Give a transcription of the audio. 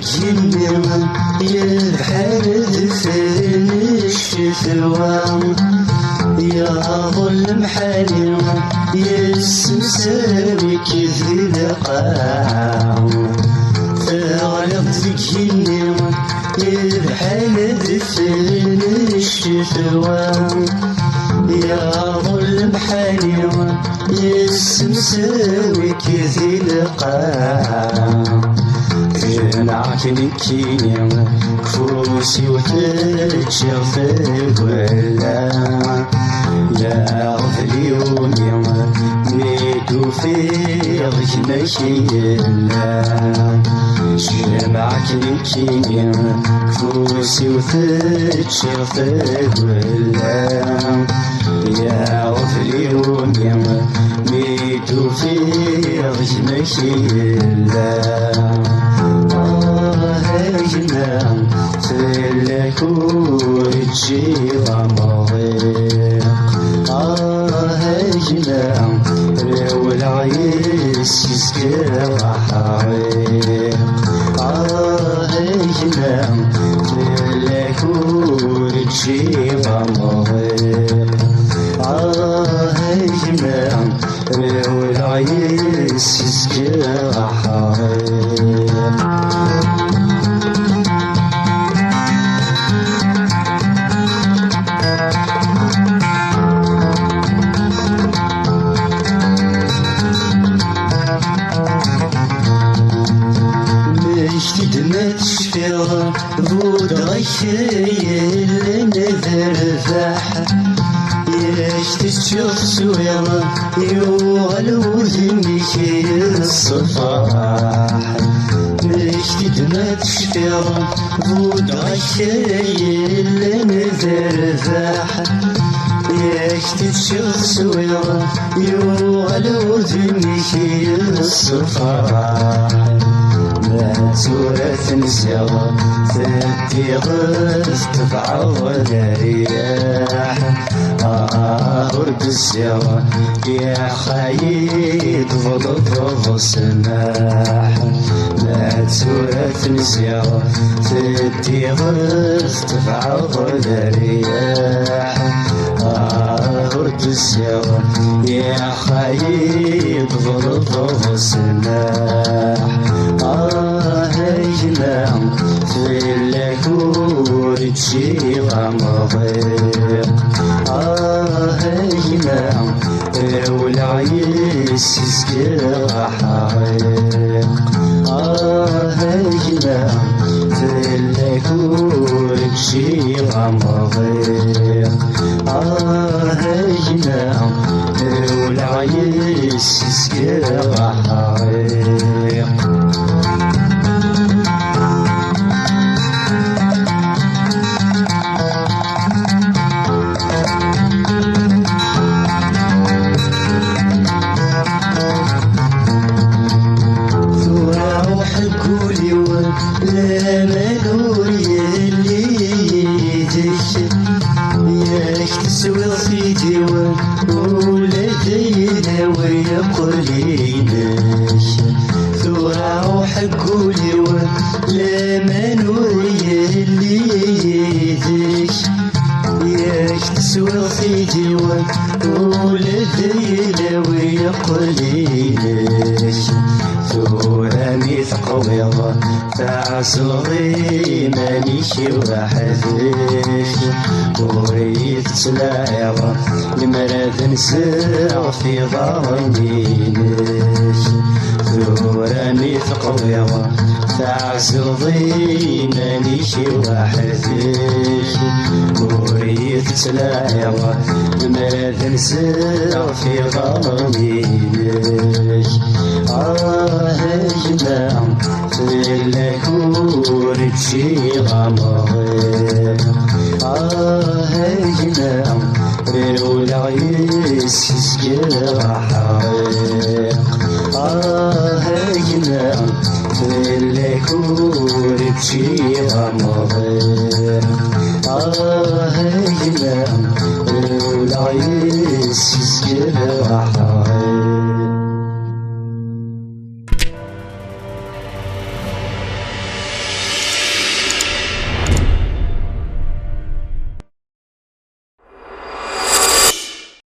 تجيني يبحر ذفن الشتوى يا ظلم حالي يسمسامي كذي لقاع تغلط تجيني يبحر ذفن الشتوى يا ظلم حالي يسمسامي كذي لقاع معك نكيني كفوسي وتتشغف ولا يا غفلي يومي ميدو فيغك ماشي لا معك نكيني كفوسي وتتشغف ولا يا غفلي يومي ميدو فيغك ماشي لا هجنا فلك ورجي غمضيق هجنا رو العيس يسكر حريق هجنا فلك ورجي غمضيق هجنا رو العيس يسكر حريق ما تشفيها بود غير نذرفح ياش تشوف سويرة يوغلو ذمك الصفاح مشتد ما تشفيها بود غير نذرفح ياش تشوف سويرة يوغلو ذمك الصفاح سورة نسيرة تدي غف تفعل رياح ورد السيرة يا خايد ضد السماح لا سورة نسيرة تدي غف تفعل رياح ورد السيرة يا خايد ضد السماح هجنا فلك ورجي غمضيق هجنا والعيس يسكر حريق هجنا فلك ورجي غمضيق هجنا والعيس يسكر حريق لما نوري اللي يدك ياك تسوي صيدي ولدينا ويقولينك ثورة روحك قولي لما نوري اللي يدك ياك تسوي صيدي ولدينا ويقولينك ثورة ميثق ويضا تعصري مانيشي وحدك وريت تلاعب لمرض نساع في ظنينك ثورة ميثق ويضا تعصري مانيشي وحدك وريت تلاعب لمرض نساع في ظنينك هجنا فلك ورجي غمضيق هجنا رو العيس يسكر